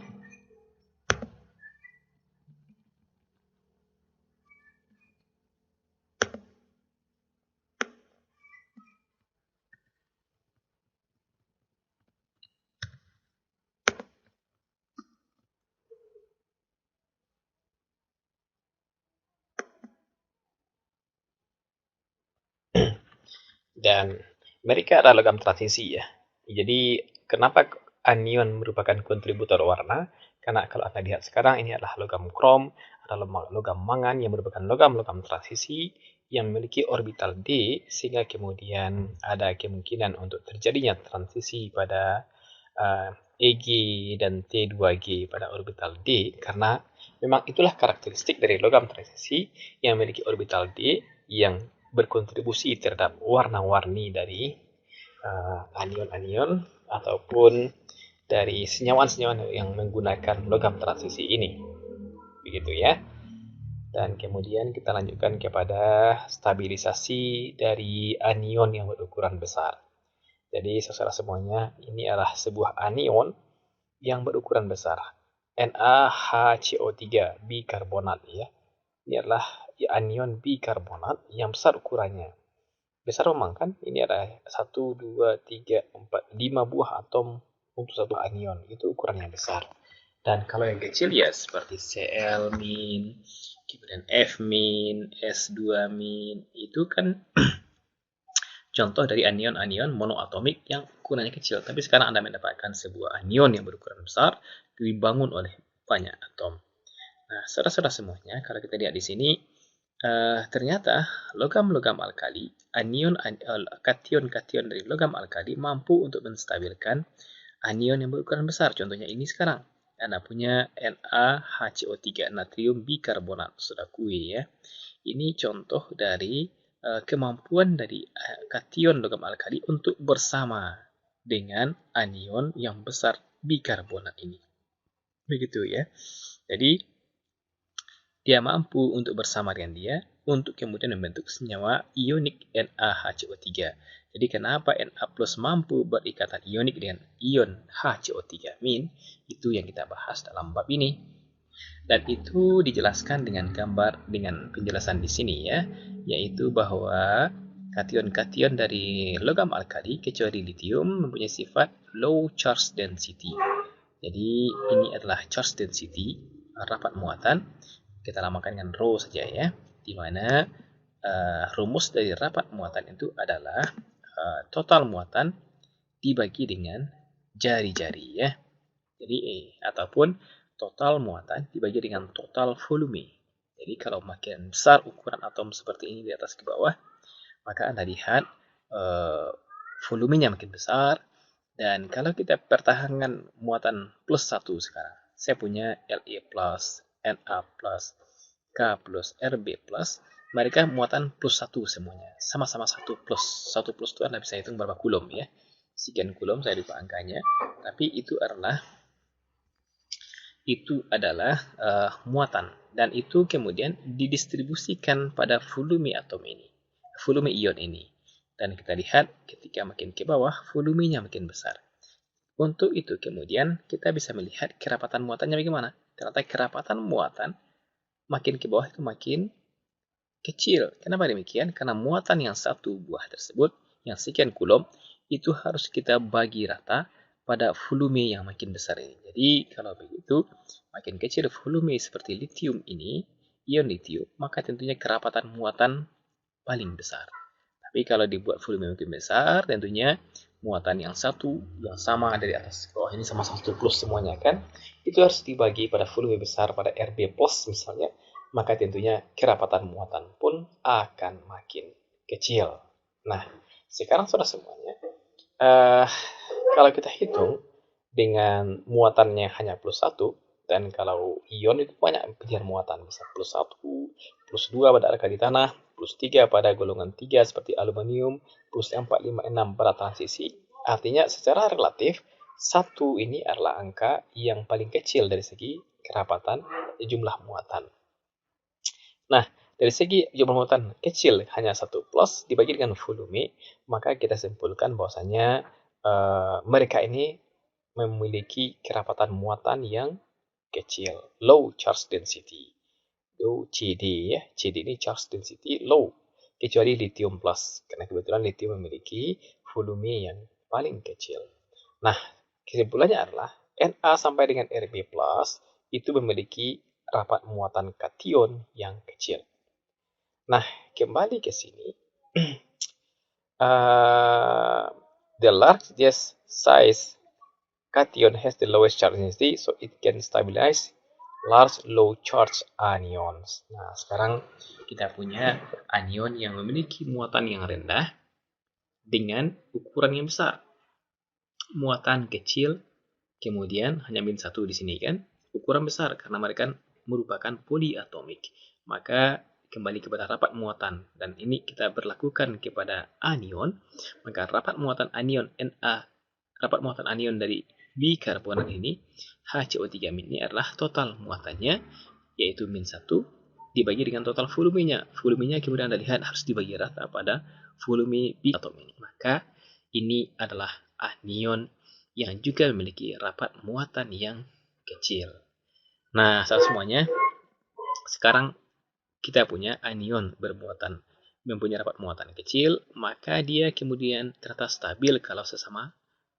Dan mereka adalah logam transisi ya. Jadi kenapa anion merupakan kontributor warna? Karena kalau Anda lihat sekarang ini adalah logam krom, adalah logam mangan yang merupakan logam-logam transisi yang memiliki orbital D, sehingga kemudian ada kemungkinan untuk terjadinya transisi pada Eg dan T2G pada orbital D, karena memang itulah karakteristik dari logam transisi yang memiliki orbital D yang berkontribusi terhadap warna-warni dari anion-anion ataupun dari senyawa-senyawa yang menggunakan logam transisi ini. Begitu ya. Dan kemudian kita lanjutkan kepada stabilisasi dari anion yang berukuran besar. Jadi saudara semuanya, ini adalah sebuah anion yang berukuran besar. NaHCO3 bikarbonat ya. Ini adalah anion bikarbonat yang besar ukurannya. Besar memang kan? Ini ada 1, 2, 3, 4, 5 buah atom untuk satu anion. Itu ukurannya besar. Dan kalau yang kecil ya seperti Cl-, kemudian F-, S2-, itu kan contoh dari anion-anion monoatomik yang ukurannya kecil. Tapi sekarang Anda mendapatkan sebuah anion yang berukuran besar dibangun oleh banyak atom. Nah, saudara-saudara semuanya, kalau kita lihat di sini, ternyata logam-logam alkali, kation-kation dari logam alkali mampu untuk menstabilkan anion yang berukuran besar. Contohnya ini sekarang. Anda punya NaHCO3, natrium bikarbonat, sudah kue ya. Ini contoh dari kemampuan dari kation logam alkali untuk bersama dengan anion yang besar bikarbonat ini. Begitu ya. Jadi dia mampu untuk bersama dengan dia untuk kemudian membentuk senyawa ionik NaHCO3. Jadi kenapa Na plus mampu berikatan ionik dengan ion HCO3-, itu yang kita bahas dalam bab ini. Dan itu dijelaskan dengan gambar, dengan penjelasan di sini ya, yaitu bahwa kation-kation dari logam alkali kecuali lithium mempunyai sifat low charge density. Jadi ini adalah charge density, rapat muatan. Kita namakan dengan rho saja ya, di mana rumus dari rapat muatan itu adalah total muatan dibagi dengan jari-jari ya. Jadi ataupun total muatan dibagi dengan total volume. Jadi kalau makin besar ukuran atom seperti ini di atas ke bawah, maka Anda lihat volumenya makin besar. Dan kalau kita pertahankan muatan plus 1 sekarang, saya punya La plus, Na plus, K plus, Rb plus, mereka muatan plus 1 semuanya. Sama-sama 1 plus. 1 plus itu Anda bisa hitung berapa kulom ya. Sekian kulom, saya lupa angkanya. Tapi itu adalah muatan. Dan itu kemudian didistribusikan pada volume atom ini. Volume ion ini. Dan kita lihat ketika makin ke bawah, volumenya makin besar. Untuk itu kemudian kita bisa melihat kerapatan muatannya bagaimana. Ternyata kerapatan muatan makin ke bawah itu makin kecil. Kenapa demikian? Karena muatan yang satu buah tersebut, yang sekian kulom, itu harus kita bagi rata pada volume yang makin besar ini. Jadi kalau begitu, makin kecil volume seperti lithium ini, ion lithium, maka tentunya kerapatan muatan paling besar. Tapi kalau dibuat volume makin besar, tentunya muatan yang satu, yang sama dari atas ke bawah ini sama 1 plus semuanya kan, itu harus dibagi pada volume besar pada Rb plus misalnya, maka tentunya kerapatan muatan pun akan makin kecil. Nah, sekarang sudah semuanya, kalau kita hitung dengan muatannya hanya +1, dan kalau ion itu banyak pilihan muatan, bisa +1, +2 pada alkali tanah, +3 pada golongan 3 seperti aluminium, +4, 5, 6 pada transisi. Artinya secara relatif, 1 ini adalah angka yang paling kecil dari segi kerapatan jumlah muatan. Nah, dari segi jumlah muatan kecil hanya 1 plus dibagi dengan volume, maka kita simpulkan bahwasanya mereka ini memiliki kerapatan muatan yang kecil, low charge density. Low CD ya, CD ini charge density low, kecuali lithium plus, karena kebetulan lithium memiliki volume yang paling kecil. Nah, kesimpulannya adalah Na sampai dengan Rb plus itu memiliki rapat muatan kation yang kecil. Nah, kembali ke sini. The largest size cation has the lowest charge density, so it can stabilize large low charge anions. Nah, sekarang kita punya anion yang memiliki muatan yang rendah dengan ukuran yang besar. Muatan kecil, kemudian hanya -1 di sini kan, ukuran besar karena mereka merupakan poliatomik. Maka kembali kepada rapat muatan, dan ini kita berlakukan kepada anion, maka rapat muatan anion Na, rapat muatan anion dari bikarbonat ini, HCO3- ini adalah total muatannya, yaitu -1, dibagi dengan total volumenya. Volumenya kemudian Anda lihat harus dibagi rata pada volume atom ini. Maka ini adalah anion yang juga memiliki rapat muatan yang kecil. Nah, sahabat semuanya, sekarang kita punya anion mempunyai rapat muatan kecil, maka dia kemudian ternyata stabil kalau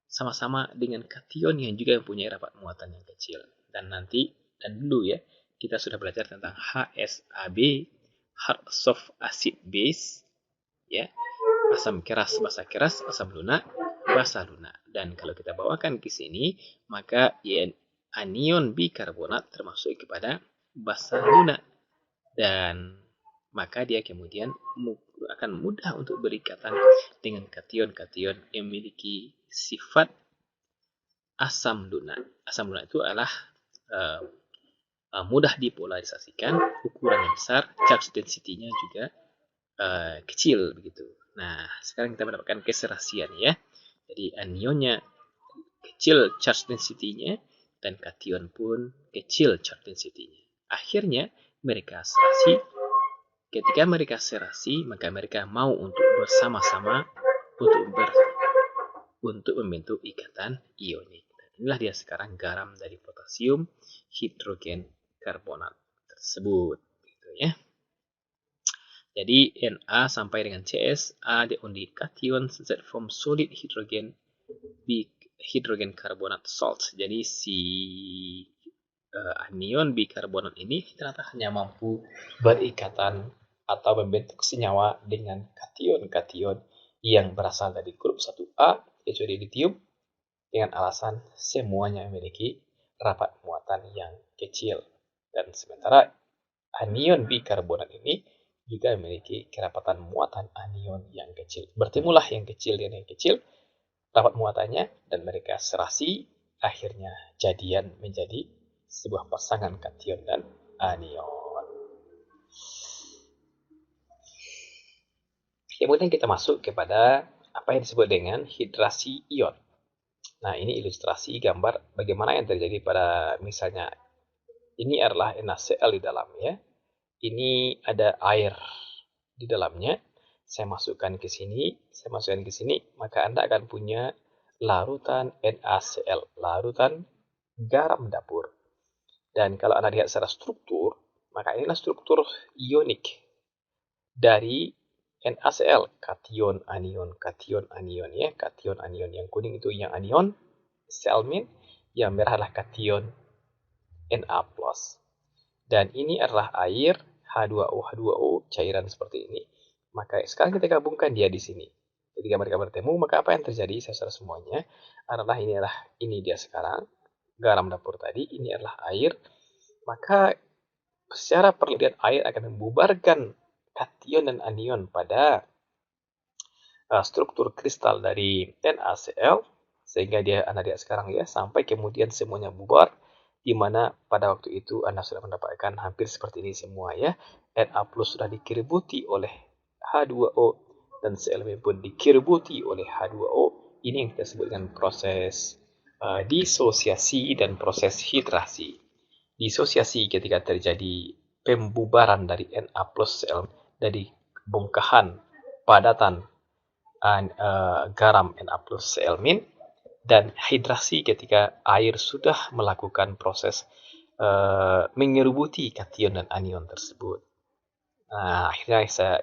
sama-sama dengan kation yang juga mempunyai rapat muatan yang kecil. Dan dulu ya, kita sudah belajar tentang HSAB, hard soft acid base, ya, asam keras basa keras, asam lunak basa lunak. Dan kalau kita bawakan ke sini, maka anion bikarbonat termasuk kepada basa lunak, dan maka dia kemudian akan mudah untuk berikatan dengan kation-kation yang memiliki sifat asam lunak. Asam lunak itu adalah mudah dipolarisasikan, ukurannya besar, charge density-nya juga kecil begitu. Nah, sekarang kita mendapatkan keserasian ya. Jadi anionnya kecil charge density-nya, dan kation pun kecil charge density-nya. Akhirnya mereka serasi. Ketika mereka serasi, maka mereka mau untuk bersama-sama untuk membentuk ikatan ionik. Inilah dia sekarang garam dari potasium hidrogen karbonat tersebut, gitu ya. Jadi Na sampai dengan Cs are the only cations that form solid hydrogen carbonate salts. Jadi si anion bikarbonat ini ternyata hanya mampu berikatan atau membentuk senyawa dengan kation-kation yang berasal dari grup 1A, kecuali lithium, dengan alasan semuanya memiliki rapat muatan yang kecil. Dan sementara anion bikarbonat ini juga memiliki kerapatan muatan anion yang kecil. Bertemulah yang kecil dan yang kecil, rapat muatannya, dan mereka serasi, akhirnya jadian menjadi sebuah pasangan kation dan anion. Kemudian kita masuk kepada apa yang disebut dengan hidrasi ion. Nah, ini ilustrasi gambar bagaimana yang terjadi pada misalnya ini adalah NaCl di dalamnya. Ini ada air di dalamnya. Saya masukkan ke sini, maka Anda akan punya larutan NaCl, larutan garam dapur. Dan kalau Anda lihat secara struktur, maka inilah struktur ionik dari NaCl, kation anion ya, kation anion. Yang kuning itu yang anion Cl-, yang merah adalah kation Na+. Dan ini adalah air H2O, cairan seperti ini. Maka sekarang kita gabungkan dia di sini. Ketika mereka bertemu, maka apa yang terjadi saudara semuanya adalah ini dia sekarang garam dapur tadi, ini adalah air. Maka secara perlihat air akan membubarkan kation dan anion pada struktur kristal dari NaCl, sehingga Anda lihat sekarang ya, sampai kemudian semuanya bubar, di mana pada waktu itu Anda sudah mendapatkan hampir seperti ini semua ya. Na plus sudah dikiributi oleh H2O dan Cl pun dikiributi oleh H2O. Ini yang kita sebut dengan proses disosiasi dan proses hidrasi. Disosiasi ketika terjadi pembubaran dari Na plus Cl dari bongkahan padatan garam Na plus Cl min, dan hidrasi ketika air sudah melakukan proses menyerubuti kation dan anion tersebut. Nah, akhirnya saya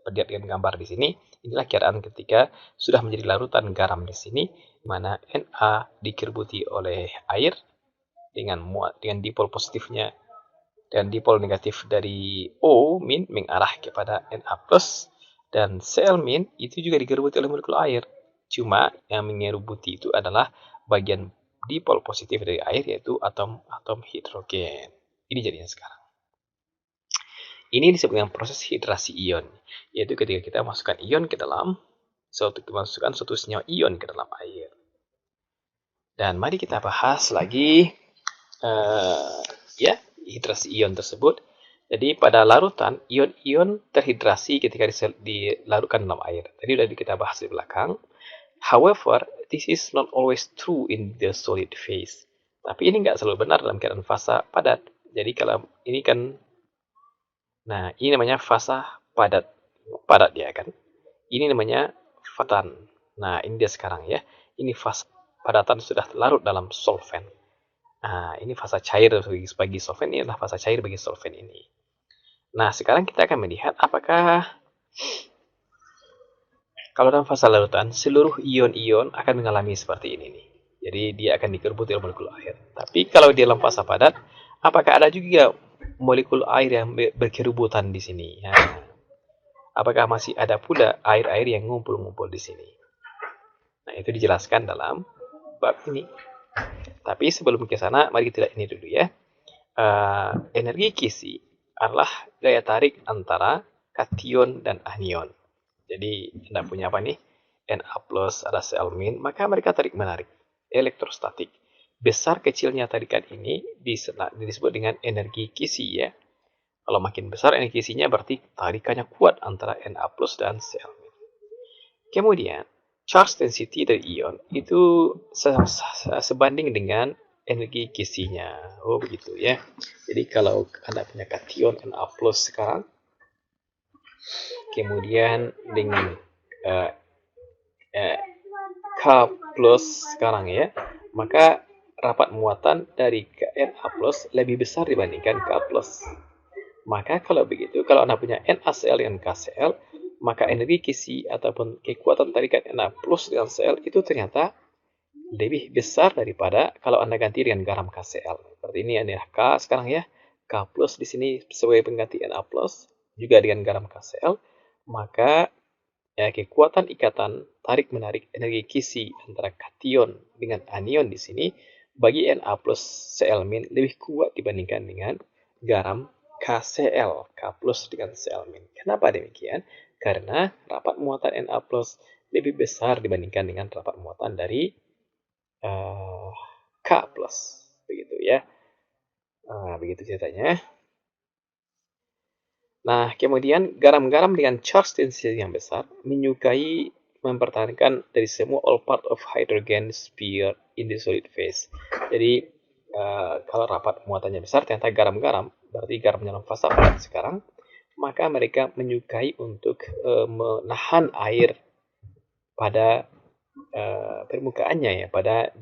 perlihatkan gambar di sini. Inilah keadaan ketika sudah menjadi larutan garam di sini, di mana Na dikiributi oleh air dengan dipol positifnya dan dipol negatif dari O min mengarah kepada Na plus, dan Cl min itu juga dikiributi oleh molekul air. Cuma yang menyerubuti itu adalah bagian dipol positif dari air, yaitu atom hidrogen. Ini jadinya sekarang. Ini disebut dengan proses hidrasi ion, yaitu ketika kita masukkan ion ke dalam suatu senyawa ion ke dalam air. Dan mari kita bahas lagi hidrasi ion tersebut. Jadi pada larutan, ion-ion terhidrasi ketika dilarutkan dalam air. Tadi sudah kita bahas di belakang. However, this is not always true in the solid phase. Tapi ini nggak selalu benar dalam keadaan fasa padat. Jadi kalau ini kan, nah ini namanya fasa padat ya kan. Ini namanya fatan. Nah ini dia sekarang ya. Ini fasa padatan sudah larut dalam solvent. Nah ini fasa cair bagi solvent, ini adalah fasa cair bagi solvent ini. Nah sekarang kita akan melihat apakah kalau dalam fasa larutan, seluruh ion-ion akan mengalami seperti ini nih. Jadi dia akan dikeributi oleh molekul air. Tapi kalau di dalam fasa padat, apakah ada juga molekul air yang berkerubutan di sini? Nah, apakah masih ada pula air-air yang ngumpul-ngumpul di sini? Nah, itu dijelaskan dalam bab ini. Tapi sebelum ke sana, mari kita lihat ini dulu ya. Energi Kisi adalah gaya tarik antara kation dan anion. Jadi, Anda punya apa nih? Na plus ada Cl min, maka mereka tarik-menarik. Elektrostatik. Besar kecilnya tarikan ini disebut dengan energi Kisi ya. Kalau makin besar energi Kisinya berarti tarikannya kuat antara Na plus dan Cl min. Kemudian, charge density dari ion itu sebanding dengan energi Kisinya. Oh, begitu ya. Jadi, kalau Anda punya kation Na plus sekarang, kemudian dengan K plus sekarang ya, maka rapat muatan dari Na plus lebih besar dibandingkan K plus. Maka kalau begitu, kalau Anda punya NaCl dengan KCl, maka energi Kisi ataupun kekuatan tarikan Na plus dengan Cl itu ternyata lebih besar daripada kalau Anda ganti dengan garam KCl. Berarti ini adalah K sekarang ya, K plus di sini sebagai pengganti Na plus, juga dengan garam KCl, maka kekuatan ikatan tarik-menarik energi Kisi antara kation dengan anion di sini bagi Na plus Cl min lebih kuat dibandingkan dengan garam KCl, K plus dengan Cl min. Kenapa demikian? Karena rapat muatan Na plus lebih besar dibandingkan dengan rapat muatan dari K plus. Begitu ya. Begitu ceritanya. Nah, kemudian garam-garam dengan charge density yang besar menyukai mempertahankan dari semua all part of hydrogen sphere in the solid phase. Jadi, kalau rapat muatannya besar, ternyata garam-garam, berarti garam dalam fasa padat sekarang, maka mereka menyukai untuk menahan air pada permukaannya ya, pada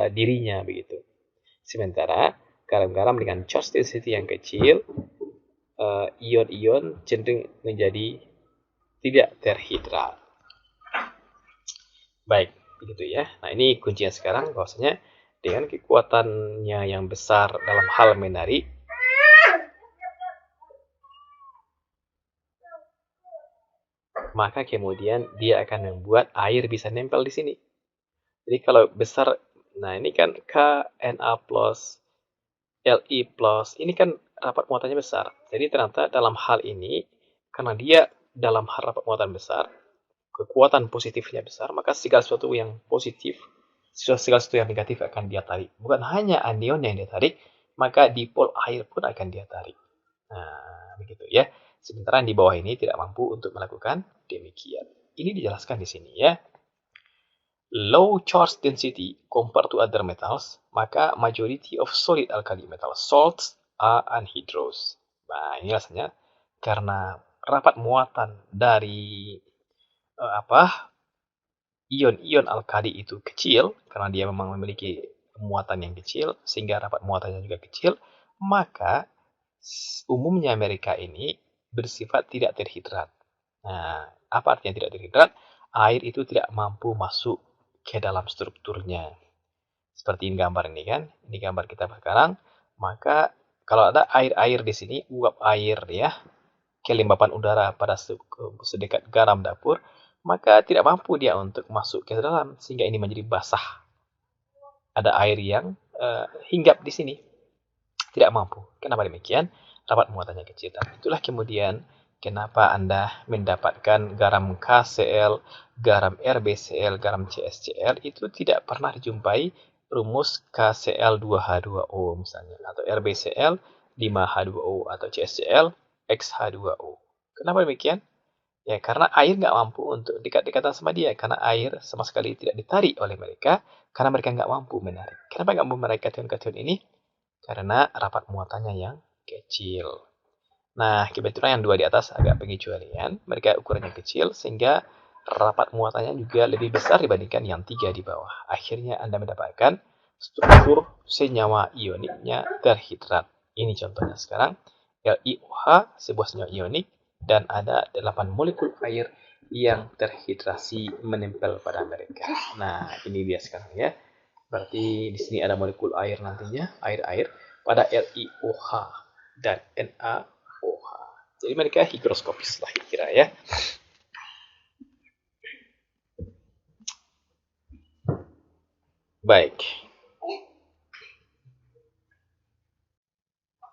dirinya begitu. Sementara garam-garam dengan charge density yang kecil, ion-ion cenderung menjadi tidak terhidrat. Baik, begitu ya. Nah, ini kuncinya sekarang bahwasanya dengan kekuatannya yang besar dalam hal menarik, maka kemudian dia akan membuat air bisa nempel di sini. Jadi kalau besar, nah ini kan Na plus, Li plus, ini kan rapat muatannya besar. Jadi ternyata dalam hal ini, karena dia dalam hal rapat muatan besar, kekuatan positifnya besar, maka segala sesuatu yang positif, segala sesuatu yang negatif akan dia tarik. Bukan hanya anion yang dia tarik, maka dipol air pun akan dia tarik. Nah, begitu ya. Sementara yang di bawah ini tidak mampu untuk melakukan demikian. Ini dijelaskan di sini ya. Low charge density compared to other metals, maka majority of solid alkali metal salts are anhydrous. Nah, ini rasanya karena rapat muatan dari ion-ion alkali itu kecil, karena dia memang memiliki muatan yang kecil, sehingga rapat muatannya juga kecil, maka umumnya mereka ini bersifat tidak terhidrat. Nah, apa artinya tidak terhidrat? Air itu tidak mampu masuk ke dalam strukturnya. Seperti ini gambar ini kan, ini gambar kita sekarang. Maka kalau ada air-air di sini, uap air ya, kelembapan udara pada sedekat garam dapur, maka tidak mampu dia untuk masuk ke dalam sehingga ini menjadi basah. Ada air yang hinggap di sini, tidak mampu. Kenapa demikian? Rapat muatannya kecil. Dan itulah kemudian kenapa Anda mendapatkan garam KCl, garam RBCl, garam CSCl itu tidak pernah dijumpai rumus KCl2H2O misalnya, atau RBCl 5H2O, atau CSCl XH2O. Kenapa demikian? Ya, karena air nggak mampu untuk dekat-dekatan sama dia. Karena air sama sekali tidak ditarik oleh mereka, karena mereka nggak mampu menarik. Kenapa nggak mampu menarik kation-kation ini? Karena rapat muatannya yang kecil. Nah, kebetulan yang dua di atas agak pengecualian. Mereka ukurannya kecil, sehingga rapat muatannya juga lebih besar dibandingkan yang 3 di bawah. Akhirnya Anda mendapatkan struktur senyawa ioniknya terhidrat. Ini contohnya sekarang. LiOH, sebuah senyawa ionik, dan ada 8 molekul air yang terhidrasi menempel pada mereka. Nah, ini dia sekarang ya. Berarti di sini ada molekul air nantinya, air-air pada LiOH dan NaOH. Jadi mereka higroskopis lah kira ya. Baik.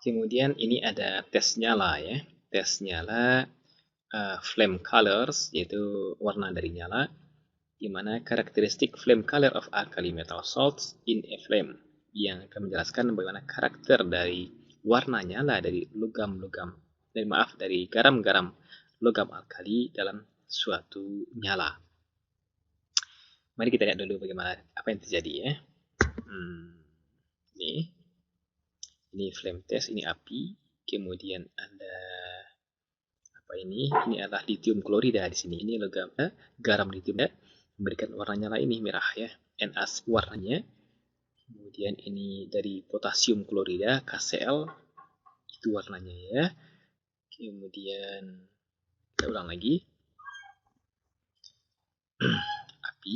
Kemudian ini ada tes nyala ya. Tes nyala flame colors, yaitu warna dari nyala, di mana karakteristik flame color of alkali metal salts in a flame, yang akan menjelaskan bagaimana karakter dari warna nyala dari dari garam-garam logam alkali dalam suatu nyala. Mari kita lihat dulu bagaimana apa yang terjadi ya. Ini flame test, ini api. Kemudian ada apa ini? Ini adalah lithium klorida di sini. Ini logam garam lithium ya, memberikan warna nyala ini merah ya. Na warnanya. Kemudian ini dari potasium klorida, KCl, itu warnanya ya. Kemudian kita ulang lagi. Api.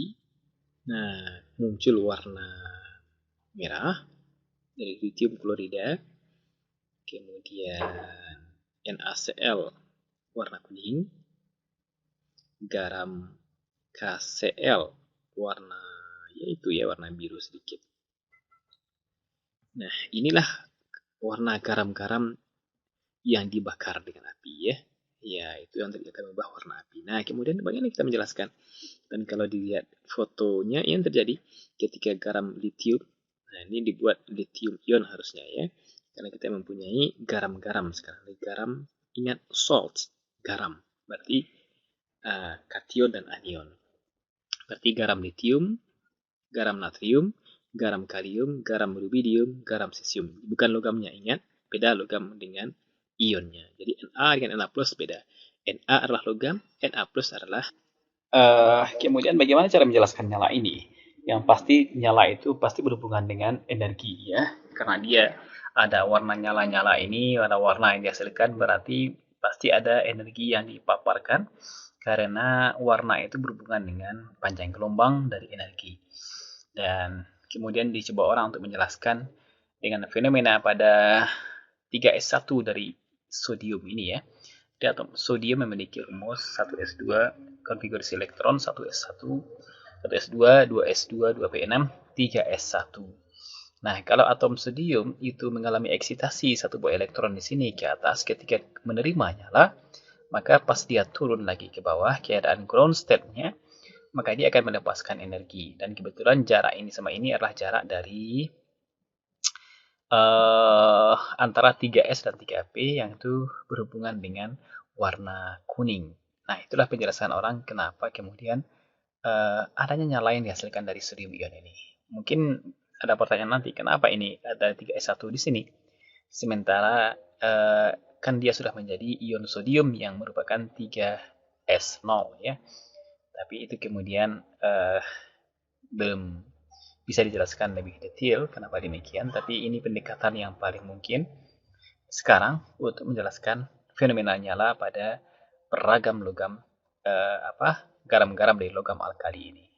Nah, muncul warna merah dari lithium klorida. Kemudian NaCl warna kuning. Garam KCl warna warna biru sedikit. Nah, inilah warna garam-garam yang dibakar dengan api ya. Ya, itu yang akan mengubah warna api. Nah, kemudian bagaimana kita menjelaskan? Dan kalau dilihat fotonya, yang terjadi ketika garam lithium, nah ini dibuat lithium ion harusnya ya. Karena kita mempunyai garam-garam sekarang. Garam, ingat salt, garam. Berarti kation dan anion. Berarti garam lithium, garam natrium, garam kalium, garam rubidium, garam cesium. Bukan logamnya, ingat. Beda logam dengan ionnya. Jadi Na dengan Na plus beda. Na adalah logam, Na plus adalah kemudian bagaimana cara menjelaskan nyala ini? Yang pasti nyala itu pasti berhubungan dengan energi ya. Karena dia ada warna nyala-nyala ini, ada warna yang dihasilkan, berarti pasti ada energi yang dipaparkan. Karena warna itu berhubungan dengan panjang gelombang dari energi. Dan kemudian dicoba orang untuk menjelaskan dengan fenomena pada 3s1 dari sodium ini ya. Di atom sodium memiliki rumus 1s2, konfigurasi elektron 1s1, 1s2, 2s2, 2p6, 3s1. Nah, kalau atom sodium itu mengalami eksitasi satu buah elektron di sini ke atas ketika menerima nyala, maka pas dia turun lagi ke bawah, keadaan ground state-nya, maka dia akan melepaskan energi. Dan kebetulan jarak ini sama ini adalah jarak dari antara 3S dan 3P yang itu berhubungan dengan warna kuning. Nah, itulah penjelasan orang kenapa kemudian adanya nyala yang dihasilkan dari sodium ion ini. Mungkin ada pertanyaan nanti, kenapa ini ada 3S1 di sini? Sementara kan dia sudah menjadi ion sodium yang merupakan 3S0 ya. Tapi itu kemudian belum bisa dijelaskan lebih detail kenapa demikian, tapi ini pendekatan yang paling mungkin sekarang untuk menjelaskan fenomena nyala pada beragam logam garam-garam dari logam alkali ini.